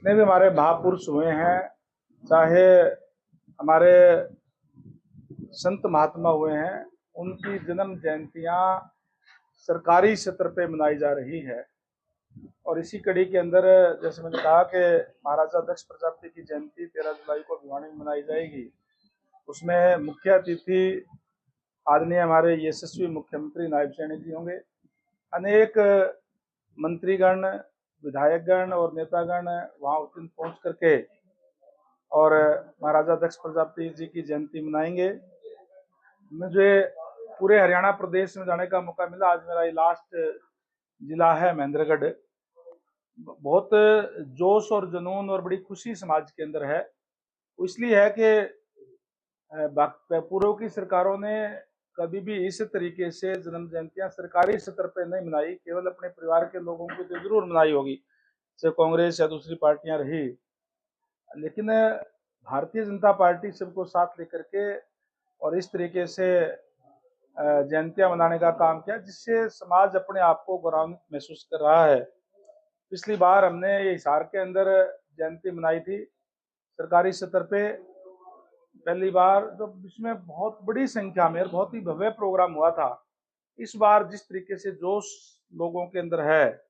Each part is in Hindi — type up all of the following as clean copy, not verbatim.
जितने भी हमारे महापुरुष हुए हैं, चाहे हमारे संत महात्मा हुए हैं, उनकी जन्म जयंतियां सरकारी स्तर पे मनाई जा रही है। और इसी कड़ी के अंदर जैसे मैंने कहा कि महाराजा दक्ष प्रजापति की जयंती 13 जुलाई को भिवानी में मनाई जाएगी। उसमें मुख्य अतिथि आदरणीय हमारे यशस्वी मुख्यमंत्री नायब सैनी जी होंगे। अनेक मंत्रीगण, विधायकगण और नेतागण वहां उस दिन पहुंच करके और महाराजा दक्ष प्रजापति जी की जयंती मनाएंगे। मुझे पूरे हरियाणा प्रदेश में जाने का मौका मिला। आज मेरा ये लास्ट जिला है महेंद्रगढ़। बहुत जोश और जुनून और बड़ी खुशी समाज के अंदर है। वो इसलिए है कि पूर्व की सरकारों ने कभी भी इस तरीके से जन्म जयंतियां सरकारी स्तर पर नहीं मनाई, केवल अपने परिवार के लोगों की तो जरूर मनाई होगी, चाहे कांग्रेस या दूसरी पार्टियां रही, लेकिन भारतीय जनता पार्टी सबको साथ लेकर के और इस तरीके से जयंतियां मनाने का काम किया, जिससे समाज अपने आप को गौरवान्वित महसूस कर रहा है। पिछली बार हमने ये हिसार के अंदर जयंती मनाई थी सरकारी स्तर पे, पहली बार, जो इसमें बहुत बड़ी संख्या में बहुत ही भव्य प्रोग्राम हुआ था। इस बार जिस तरीके से जोश लोगों के अंदर है,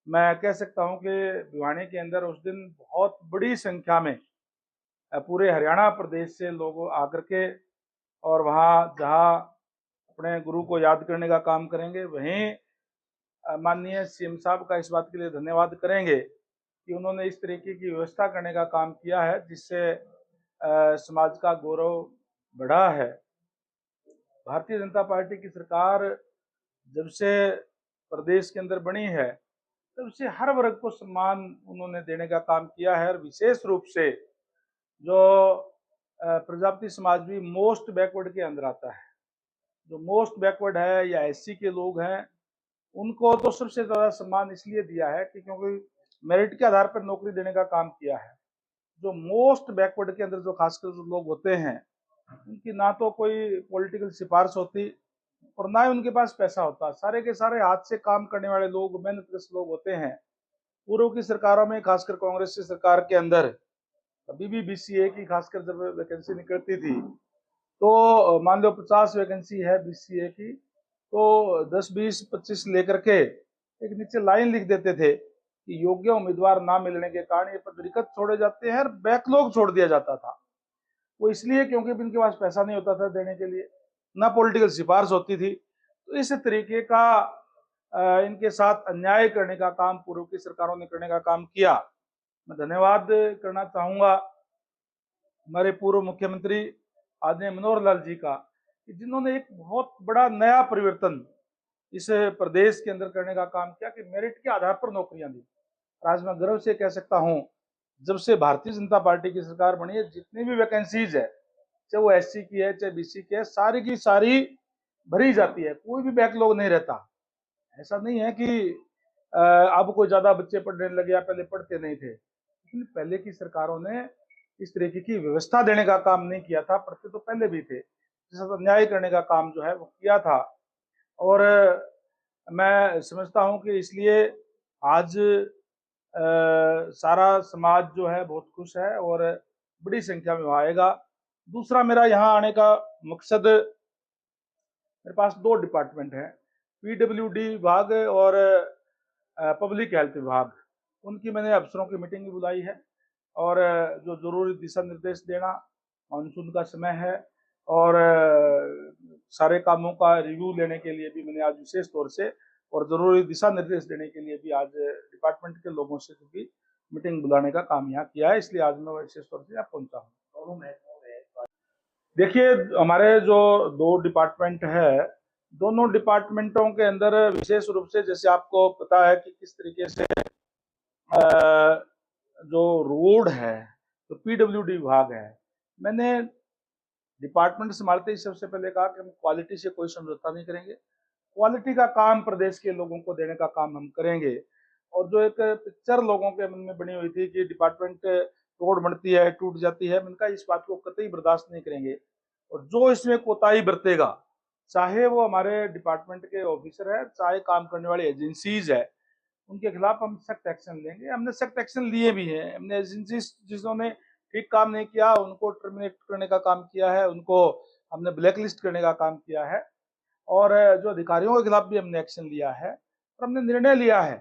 मैं कह सकता हूं कि भिवानी के अंदर उस दिन बहुत बड़ी संख्या में पूरे हरियाणा प्रदेश से लोग आकर के और वहां जहां अपने गुरु को याद करने का काम करेंगे, वहीं माननीय सीएम साहब का इस बात के लिए धन्यवाद करेंगे कि उन्होंने इस तरीके की व्यवस्था करने का काम किया है, जिससे समाज का गौरव बढ़ा है। भारतीय जनता पार्टी की सरकार जब से प्रदेश के अंदर बनी है, तब से हर वर्ग को सम्मान उन्होंने देने का काम किया है। और विशेष रूप से जो प्रजापति समाज भी मोस्ट बैकवर्ड के अंदर आता है, जो मोस्ट बैकवर्ड है या एससी के लोग हैं, उनको तो सबसे ज्यादा सम्मान इसलिए दिया है कि क्योंकि मेरिट के आधार पर नौकरी देने का काम किया है। जो मोस्ट बैकवर्ड के अंदर जो खासकर जो लोग होते हैं, उनकी ना तो कोई पॉलिटिकल सिफारिश होती और ना ही उनके पास पैसा होता। सारे के सारे हाथ से काम करने वाले लोग, मेहनत लोग होते हैं। पूर्व की सरकारों में, खासकर कांग्रेस की सरकार के अंदर, अभी भी बीसीए की खासकर जब वैकेंसी निकलती थी, तो मान लो 50 वैकेंसी है बीसीए की, तो 10, 20, 25 लेकर के एक नीचे लाइन लिख देते थे कि योग्य उम्मीदवार ना मिलने के कारण ये पद रिक्त छोड़े जाते हैं और बैकलॉग छोड़ दिया जाता था। वो इसलिए क्योंकि इनके पास पैसा नहीं होता था देने के लिए, ना पॉलिटिकल सिफारिश होती थी। तो इस तरीके का इनके साथ अन्याय करने का काम पूर्व की सरकारों ने करने का काम किया। मैं धन्यवाद करना चाहूंगा हमारे पूर्व मुख्यमंत्री आदरणीय मनोहर लाल जी का, कि जिन्होंने एक बहुत बड़ा नया परिवर्तन इस प्रदेश के अंदर करने का काम किया कि मेरिट के आधार पर नौकरियां दी। आज मैं गर्व से कह सकता हूं, जब से भारतीय जनता पार्टी की सरकार बनी है, जितनी भी वैकेंसीज है, चाहे वो एससी की है चाहे बीसी की है, सारी की सारी भरी जाती है, कोई भी बैकलॉग नहीं रहता। ऐसा नहीं है कि अब कोई ज्यादा बच्चे पढ़ने लगे या पहले पढ़ते नहीं थे, लेकिन पहले की सरकारों ने इस तरीके की व्यवस्था देने का काम नहीं किया था। पढ़ते तो पहले भी थे, जिससे अन्याय करने का काम जो है वो किया था। और मैं समझता हूं कि इसलिए आज सारा समाज जो है बहुत खुश है और बड़ी संख्या में आएगा। दूसरा, मेरा यहाँ आने का मकसद, मेरे पास 2 डिपार्टमेंट हैं, पीडब्ल्यूडी विभाग और पब्लिक हेल्थ विभाग। उनकी मैंने अफसरों की मीटिंग भी बुलाई है और जो जरूरी दिशा निर्देश देना, मानसून का समय है और सारे कामों का रिव्यू लेने के लिए भी मैंने आज विशेष तौर से और जरूरी दिशा निर्देश देने के लिए भी आज डिपार्टमेंट के लोगों से भी मीटिंग बुलाने का काम यहाँ किया है। इसलिए आज मैं विशेष तौर से यहाँ पहुंचा हूँ। देखिए, हमारे जो 2 डिपार्टमेंट है, दोनों डिपार्टमेंटों के अंदर विशेष रूप से, जैसे आपको पता है कि किस तरीके से जो रोड है, तो पीडब्ल्यूडी विभाग है। मैंने डिपार्टमेंट संभालते ही सबसे पहले कहा कि हम क्वालिटी से कोई समझौता नहीं करेंगे, क्वालिटी का काम प्रदेश के लोगों को देने का काम हम करेंगे। और जो एक पिक्चर लोगों के मन में बनी हुई थी कि डिपार्टमेंट रोड बनती है टूट जाती है, मैंने कहा इस बात को कतई बर्दाश्त नहीं करेंगे। और जो इसमें कोताही बरतेगा, चाहे वो हमारे डिपार्टमेंट के ऑफिसर है, चाहे काम करने वाली एजेंसीज है, उनके खिलाफ हम सख्त एक्शन लेंगे। हमने सख्त एक्शन लिए भी हैं। हमने एजेंसी जिन्होंने ठीक काम नहीं किया उनको टर्मिनेट करने का काम किया है, उनको हमने ब्लैक लिस्ट करने का काम किया है, और जो अधिकारियों के खिलाफ भी हमने एक्शन लिया है। और हमने निर्णय लिया है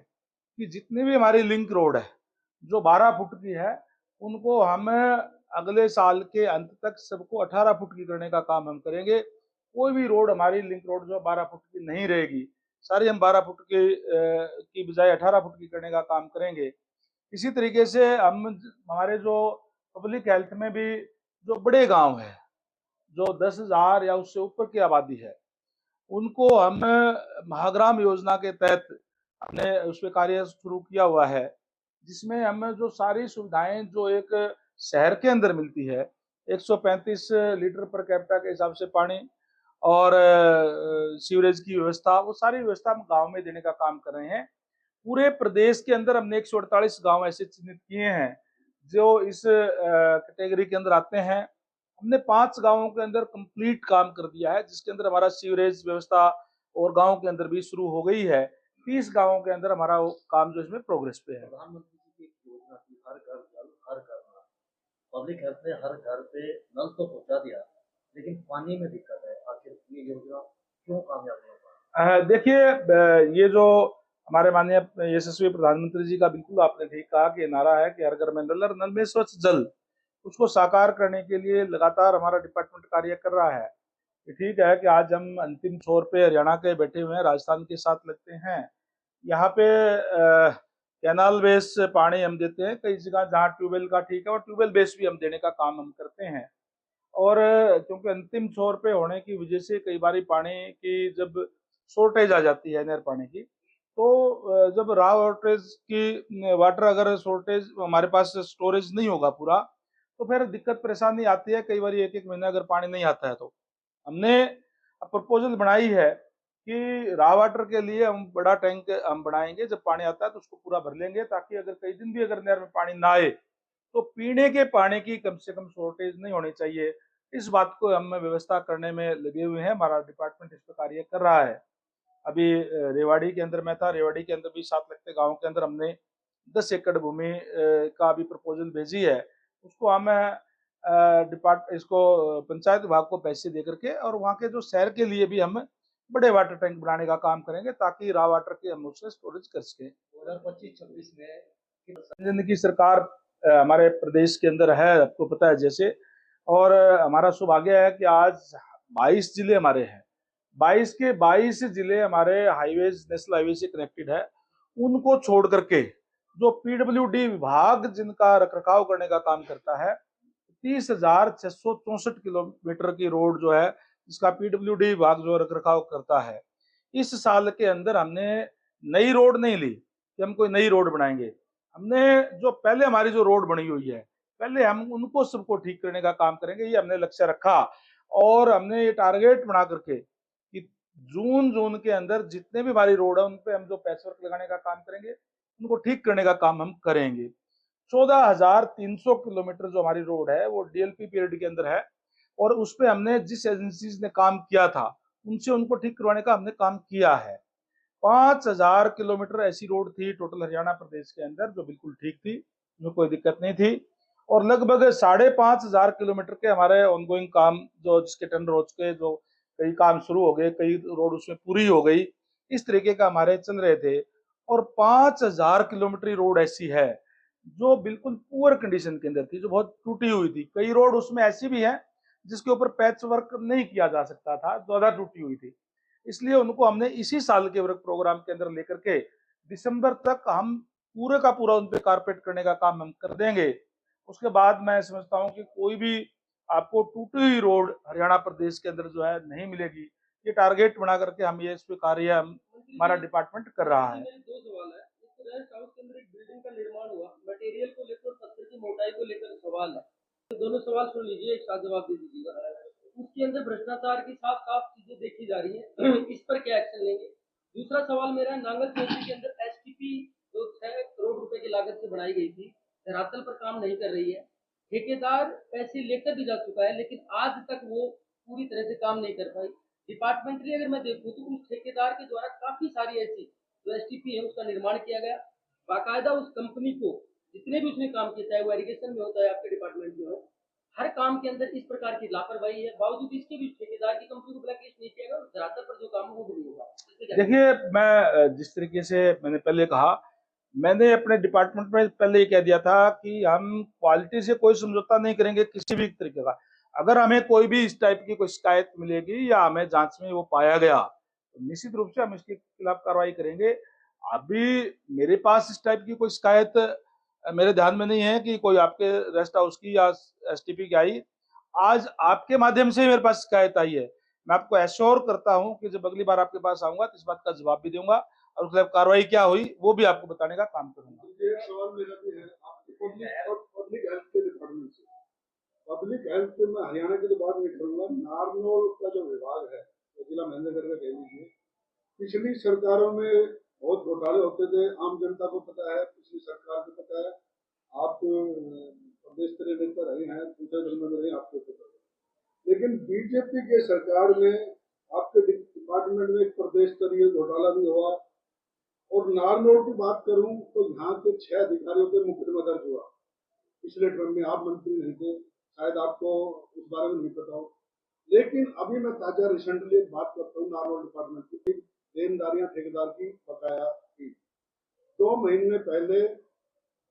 कि जितनी भी हमारी लिंक रोड है जो 12 फुट की है, उनको हम अगले साल के अंत तक सबको 18 फुट की करने का काम हम करेंगे। कोई भी रोड हमारी लिंक रोड जो 12 फुट की नहीं रहेगी, सारी हम 12 फुट की बजाय 18 फुट की करने का काम करेंगे। इसी तरीके से हम हमारे जो पब्लिक हेल्थ में भी जो बड़े गांव है, जो 10,000 या उससे ऊपर की आबादी है, उनको हम महाग्राम योजना के तहत हमने उस पर कार्य शुरू किया हुआ है, जिसमें हमें जो सारी सुविधाएं जो एक शहर के अंदर मिलती है, 135 लीटर पर कैपिटा के हिसाब से पानी और सीवरेज की व्यवस्था, वो सारी व्यवस्था हम गांव में देने का काम कर रहे हैं। पूरे प्रदेश के अंदर हमने 148 गांव ऐसे चिन्हित किए हैं जो इस कैटेगरी के अंदर आते हैं। हमने 5 गांवों के अंदर कंप्लीट काम कर दिया है, जिसके अंदर हमारा सीवरेज व्यवस्था और गांव के अंदर भी शुरू हो गई है। 30 गांवों के अंदर हमारा वो काम जो इसमें प्रोग्रेस पे है। प्रधानमंत्री जी की एक योजना थी, हर घर जल हर घर नल। पब्लिक हेल्थ ने हर घर पे नल तो पहुंचा दिया, लेकिन पानी में दिक्कत है। आखिर ये योजना क्यों कामयाब नहीं हो पा रही? देखिए, ये जो हमारे माननीय यशस्वी प्रधानमंत्री जी का बिल्कुल आपने ठीक कहा कि नारा है कि हर घर में नल और नल में स्वच्छ जल, उसको साकार करने के लिए लगातार हमारा डिपार्टमेंट कार्य कर रहा है। ये ठीक है कि आज हम अंतिम छोर पे हरियाणा के बैठे हुए हैं, राजस्थान के साथ लगते हैं। यहाँ पे कैनाल बेस पानी हम देते हैं, कई जगह जहाँ ट्यूबवेल का ठीक है और ट्यूबवेल बेस भी हम देने का काम हम करते हैं। और क्योंकि अंतिम छोर पे होने की वजह से कई बार पानी की जब शॉर्टेज आ जाती है नहर पानी की, तो जब रॉ वाटर अगर शॉर्टेज हमारे पास स्टोरेज नहीं होगा पूरा, तो फिर दिक्कत परेशानी आती है। कई बार एक एक महीना अगर पानी नहीं आता है तो हमने प्रपोजल बनाई है कि रॉ वाटर के लिए हम बड़ा टैंक हम बनाएंगे, जब पानी आता है तो उसको पूरा भर लेंगे, ताकि अगर कई दिन भी अगर नहर में पानी ना आए तो पीने के पानी की कम से कम शॉर्टेज नहीं होनी चाहिए। इस बात को हम व्यवस्था करने में लगे हुए हैं, हमारा डिपार्टमेंट इस पर कार्य कर रहा है। अभी रेवाड़ी के अंदर मैं था, रेवाड़ी के अंदर भी 7 लगते गांव के अंदर हमने 10 एकड़ भूमि का भी प्रपोजल भेजी है। उसको हम डिपार्ट इसको पंचायत विभाग को पैसे दे करके और वहाँ के जो शहर के लिए भी हम बड़े वाटर टैंक बनाने का काम करेंगे, ताकि रॉ वाटर की हम उससे स्टोरेज कर सकें। 2025-26 में जिंदगी सरकार हमारे प्रदेश के अंदर है, आपको पता है जैसे, और हमारा सौभाग्य है कि आज 22 जिले हमारे हैं। 22 के 22 जिले हमारे हाईवेज, नेशनल हाईवे से कनेक्टेड है। उनको छोड़ करके जो पीडब्ल्यूडी विभाग जिनका रखरखाव करने का काम करता है, 30,664 किलोमीटर की रोड जो है, जिसका पीडब्ल्यूडी विभाग जो रखरखाव करता है, इस साल के अंदर हमने नई रोड नहीं ली कि हम कोई नई रोड बनाएंगे। हमने जो पहले हमारी जो रोड बनी हुई है, पहले हम उनको सबको ठीक करने का काम करेंगे, ये हमने लक्ष्य रखा। और हमने ये टारगेट बना करके कि जून के अंदर जितने भी हमारी रोड है उन पे हम जो पैच वर्क लगाने का काम करेंगे, उनको ठीक करने का काम हम करेंगे। 14,300 किलोमीटर जो हमारी रोड है वो डीएलपी पीरियड के अंदर है, और उस पे हमने जिस एजेंसीज ने काम किया था उनसे उनको ठीक करवाने का हमने काम किया है। 5,000 किलोमीटर ऐसी रोड थी टोटल हरियाणा प्रदेश के अंदर जो बिल्कुल ठीक थी, उसमें कोई दिक्कत नहीं थी। और लगभग 5,500 किलोमीटर के हमारे ऑनगोइंग काम जो जिसके टेंडर हो चुके, जो कई काम शुरू हो गए, कई रोड उसमें पूरी हो गई, इस तरीके का हमारे चल रहे थे। और 5,000 किलोमीटर रोड ऐसी है जो बिल्कुल पुअर कंडीशन के अंदर थी, जो बहुत टूटी हुई थी। कई रोड उसमें ऐसी भी है जिसके ऊपर पैच वर्क नहीं किया जा सकता था, ज्यादा टूटी हुई थी। इसलिए उनको हमने इसी साल के वर्क प्रोग्राम के अंदर लेकर के दिसंबर तक हम पूरे का पूरा उन पे कारपेट करने का काम हम कर देंगे। उसके बाद मैं समझता हूँ कि कोई भी आपको टूटी हुई रोड हरियाणा प्रदेश के अंदर जो है नहीं मिलेगी। ये टारगेट बना करके हम ये इस पे कार्य हमारा डिपार्टमेंट कर रहा है। दो सवाल है। इस तरह साउथ के अंदर एक बिल्डिंग का निर्माण हुआ, मटेरियल को लेकर, पत्थर की मोटाई को लेकर सवाल है। तो दोनों सवाल सुन लीजिए, एक साथ जवाब दे दीजिएगा। उसके अंदर भ्रष्टाचार की साफ साफ चीजें देखी जा रही है, इस पर क्या एक्शन लेंगे? दूसरा सवाल मेरा, नांगल चौधरी के अंदर एसटीपी जो 6 करोड़ रुपए की लागत से बनाई गई थी, धरातल पर काम नहीं कर रही है। ठेकेदार पैसे लेकर भी जा चुका है, लेकिन आज तक वो पूरी तरह से काम नहीं कर पाई। डिपार्टमेंटली अगर मैं देखूं तो उस ठेकेदार के द्वारा काफी सारी ऐसी जो एसटीपी है उसका निर्माण किया गया। बाकायदा उस कंपनी को जितने भी उसने काम किया, चाहे वो इरिगेशन में होता है, आपके डिपार्टमेंट में हो, हर काम के अंदर इस प्रकार की लापरवाही है। बावजूद इसके भी ठेकेदार की कंपनी को ब्लैकलिस्ट नहीं किया गया और धरातल पर जो काम है वो भी नहीं होगा। देखिए, मैं जिस तरीके से मैंने पहले कहा, मैंने अपने डिपार्टमेंट में पहले ही कह दिया था कि हम क्वालिटी से कोई समझौता नहीं करेंगे किसी भी तरीके का। अगर हमें कोई भी इस टाइप की कोई शिकायत मिलेगी या हमें जांच में वो पाया गया तो निश्चित रूप से हम इसके खिलाफ कार्रवाई करेंगे। अभी मेरे पास इस टाइप की कोई शिकायत मेरे ध्यान में नहीं है कि कोई आपके रेस्ट हाउस की या एसटीपी की आई। आज आपके माध्यम से मेरे पास शिकायत आई है। मैं आपको एश्योर करता हूं कि जब अगली बार आपके पास आऊंगा तो इस बात का जवाब भी दूंगा और उसके खिलाफ कार्रवाई क्या हुई वो भी आपको बताने का काम करूंगा। एक सवाल मेरा भी है आपके पब्लिक हेल्थ के डिपार्टमेंट से। पब्लिक हेल्थ में हरियाणा की तो बात नहीं करूंगा, नारनौल का जो विभाग है, तो जिला महेंद्रगढ़ का कह लीजिए, पिछली सरकारों में बहुत घोटाले होते थे, आम जनता को पता है, पिछली सरकार को पता है। आप प्रदेश स्तरीय नेता रहे हैं, दूसरे दल में रहे, आपको पता है। लेकिन बीजेपी के सरकार में आपके डिपार्टमेंट में एक प्रदेश स्तरीय घोटाला भी हुआ। और नारनौल की बात करूं तो यहाँ के 6 अधिकारियों पे मुकदमा दर्ज हुआ पिछले टर्म में। आप मंत्री नहीं थे, शायद आपको उस बारे में नहीं पता हो। लेकिन अभी मैं ताजा रिसेंटली बात करता हूँ नारनौल डिपार्टमेंट की, देनदारियां ठेकेदार की बकाया थी। 2 महीने पहले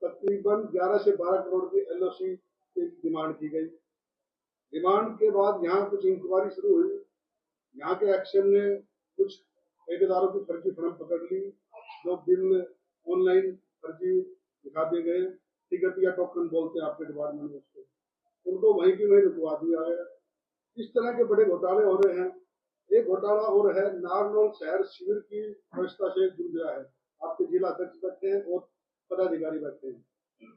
तकरीबन 11 से 12 करोड़ की एलओसी की डिमांड की गई। डिमांड के बाद यहाँ कुछ इंक्वायरी शुरू हुई, यहाँ के एक्शन ने कुछ ठेकेदारों की फर्जी फर्म पकड़ ली, जो बिल ऑनलाइन फर्जी दिखा दिए गए, टिकट या टोकन बोलते हैं आपके डिपार्टमेंट में उसको, उनको वहीं की वहीं रुकवा दिया है। इस तरह के बड़े घोटाले हो रहे हैं। एक घोटाला और है, नारनौल शहर शिविर की व्यवस्था से जुड़ गया है। आपके जिला अध्यक्ष बैठे हैं और पदाधिकारी बैठे हैं।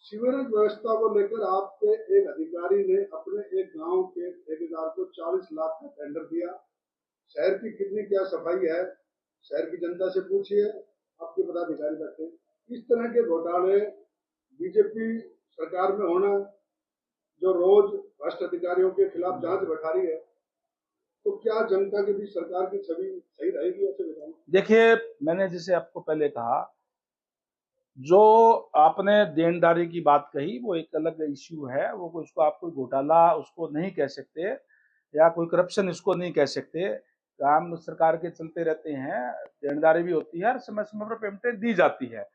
शिविर व्यवस्था को लेकर आपके एक अधिकारी ने अपने एक गांव के ठेकेदार को 40 लाख का टेंडर दिया। शहर की कितनी क्या सफाई है, शहर की जनता से पूछिए, आपके पदाधिकारी बैठे। इस तरह के घोटाले बीजेपी सरकार में होना, जो रोज भ्रष्ट अधिकारियों के खिलाफ जांच बैठा रही है, तो क्या जनता के बीच सरकार की छवि सही रहेगी? ऐसे बताओ। देखिए, मैंने जैसे आपको पहले कहा, जो आपने देनदारी की बात कही वो एक अलग इश्यू है। वो उसको आप कोई घोटाला उसको नहीं कह सकते या कोई करप्शन इसको नहीं कह सकते। काम सरकार के चलते रहते हैं, देनदारी भी होती है और समय समय पर पेमेंटें दी जाती है।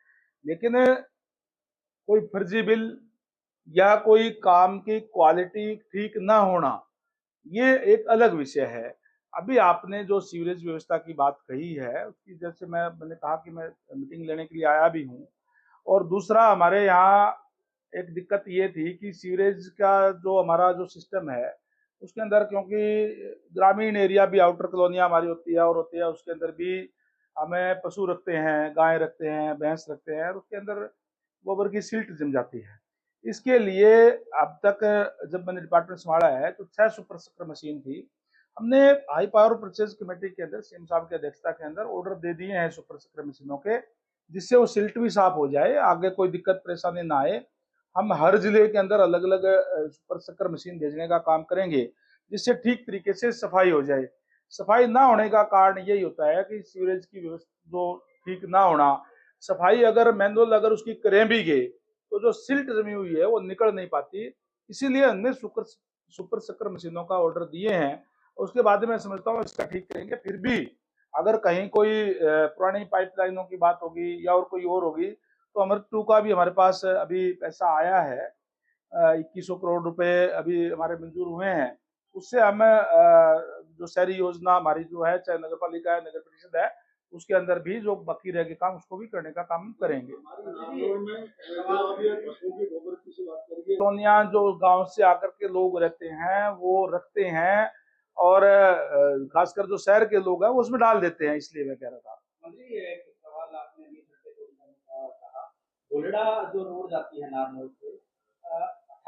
लेकिन कोई फर्जी बिल या कोई काम की क्वालिटी ठीक ना होना, ये एक अलग विषय है। अभी आपने जो सीवरेज व्यवस्था की बात कही है, उसकी जैसे मैंने कहा कि मैं मीटिंग लेने के लिए आया भी हूँ। और दूसरा, हमारे यहाँ एक दिक्कत ये थी कि सीवरेज का जो हमारा जो सिस्टम है उसके अंदर, क्योंकि ग्रामीण एरिया भी, आउटर कॉलोनियाँ हमारी होती है और होती है, उसके अंदर भी हमें पशु रखते हैं, गाय रखते हैं, भैंस रखते हैं, और उसके अंदर गोबर की सिल्ट जम जाती है। इसके लिए अब तक जब मैंने डिपार्टमेंट संभाला है तो 6 सुपर सकर मशीन थी। हमने हाई पावर परचेज कमेटी के अंदर सीएम साहब की अध्यक्षता के अंदर ऑर्डर दे दिए हैं सुपर सकर मशीनों के, जिससे वो सिल्ट भी साफ हो जाए, आगे कोई दिक्कत परेशानी ना आए। हम हर जिले के अंदर अलग अलग सुपर सकर मशीन भेजने का काम करेंगे, जिससे ठीक तरीके से सफाई हो जाए। सफाई ना होने का कारण यही होता है कि सीवरेज की व्यवस्था जो ठीक ना होना, सफाई अगर मैनुअल अगर उसकी करें भी गए तो जो सिल्ट जमी हुई है वो निकल नहीं पाती। इसीलिए हमने सुपर सकर मशीनों का ऑर्डर दिए हैं। उसके बाद मैं समझता हूँ इसका ठीक करेंगे। फिर भी अगर कहीं कोई पुरानी पाइपलाइनों की बात होगी या और कोई और होगी, तो अमृत 2 का भी हमारे पास अभी पैसा आया है। 2100 करोड़ रुपए अभी हमारे मंजूर हुए हैं। उससे हम जो शहरी योजना हमारी जो है, चाहे नगर पालिका है, नगर परिषद है, उसके अंदर भी जो बाकी रह गए काम उसको भी करने का काम करेंगे। कॉलोनियां जो गांव से आकर के लोग रहते हैं वो रखते हैं, और खासकर जो शहर के लोग हैं वो उसमें डाल देते हैं, इसलिए मैं कह रहा था। मंत्री, एक सवाल आपने अभी कहा, गोलड़ा जो रोड जाती है नारनौल से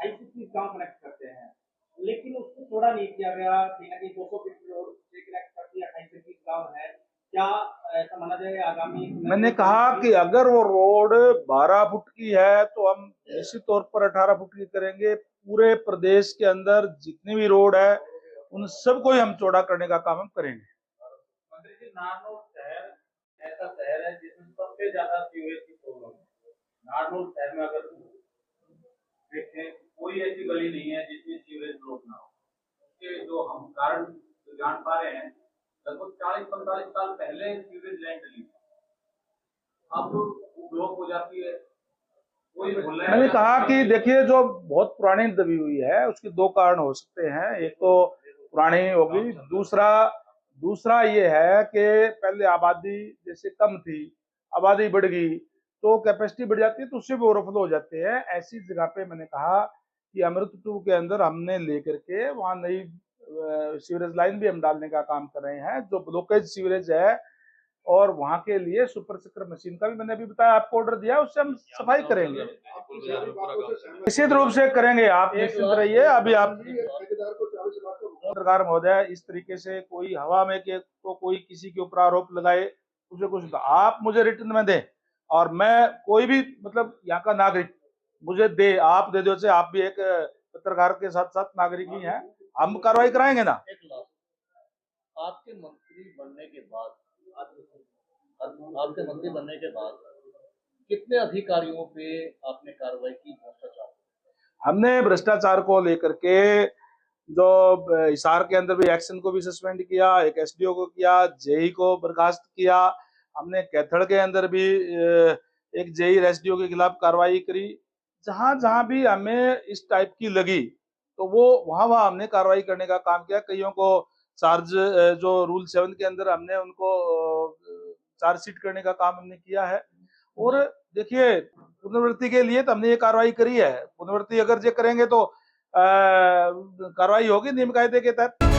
28 गांव कनेक्ट करते हैं, लेकिन उसको थोड़ा नहीं किया गया। कहीं ना कहीं 200 फीट रोड से कनेक्ट करती है, 28 गांव है। क्या ऐसा माना जाएगा आगामी? मैंने कहा कि अगर वो रोड 12 फुट की है तो हम निश्चित तौर पर 18 फुट की करेंगे। पूरे प्रदेश के अंदर जितनी भी रोड है उन सबको ही हम चौड़ा करने का काम हम करेंगे। मंत्री जी, नारनौल शहर ऐसा शहर है जिसमें सबसे ज्यादा सीवेज की प्रॉब्लम है। नारनौल शहर में अगर देखें कोई ऐसी गली नहीं है जिसमें सीवरेज ब्लॉक ना हो। उसके जो हम कारण जान पा रहे हैं, लगभग 40-45 साल पहले सीवरेज लाइन डली, अब वो ब्लॉक हो जाती है। कोई मैंने कहा कि देखिए जो बहुत पुरानी दबी हुई है उसके दो कारण हो सकते हैं। एक तो पुरानी होगी, दूसरा ये है कि पहले आबादी जैसे कम थी, आबादी बढ़ गई तो कैपेसिटी बढ़ जाती है तो उससे भी ओवरफ्लो हो जाते हैं। ऐसी जगह पे मैंने कहा कि अमृत 2 के अंदर हमने लेकर के वहां नई सीवरेज लाइन भी हम डालने का काम कर रहे हैं। जो ब्लॉकेज सीवरेज है और वहां के लिए सुपर सिकर मशीन का भी मैंने अभी बताया, आपको ऑर्डर दिया, उससे हम सफाई करेंगे, निश्चित रूप से करेंगे। आप निश्चित रहिए। अभी आप ठेकेदार को 40 लाख का सरकार महोदय इस तरीके से कोई हवा में के तो कोई किसी के ऊपर आरोप लगाए, उसे कुछ आप मुझे रिटर्न में दें और मैं कोई भी मतलब यहाँ का नागरिक मुझे दे, आप दे दो से, आप भी एक पत्रकार के साथ साथ नागरिक ही हैं, हम कार्रवाई कराएंगे ना। आपके मंत्री बनने के बाद कितने अधिकारियों पे आपने कार्रवाई की भ्रष्टाचार? हमने भ्रष्टाचार को लेकर के जो हिसार के अंदर भी एक्शन को भी सस्पेंड किया, एक एसडीओ को किया, जेई को बर्खास्त किया। हमने कैथड़ के अंदर भी एक जेई एसडीओ के खिलाफ कार्रवाई करी। जहां जहां भी हमें इस टाइप की लगी तो वो वहां हमने कार्रवाई करने का काम किया। कईयों को चार्ज जो रूल 7 के अंदर हमने उनको चार्जशीट करने का काम हमने किया है। और देखिए पुनर्वृत्ति के लिए तो हमने ये कार्रवाई करी है। पुनर्वृत्ति अगर ये करेंगे तो कार्रवाई होगी नियम कायदे के तहत।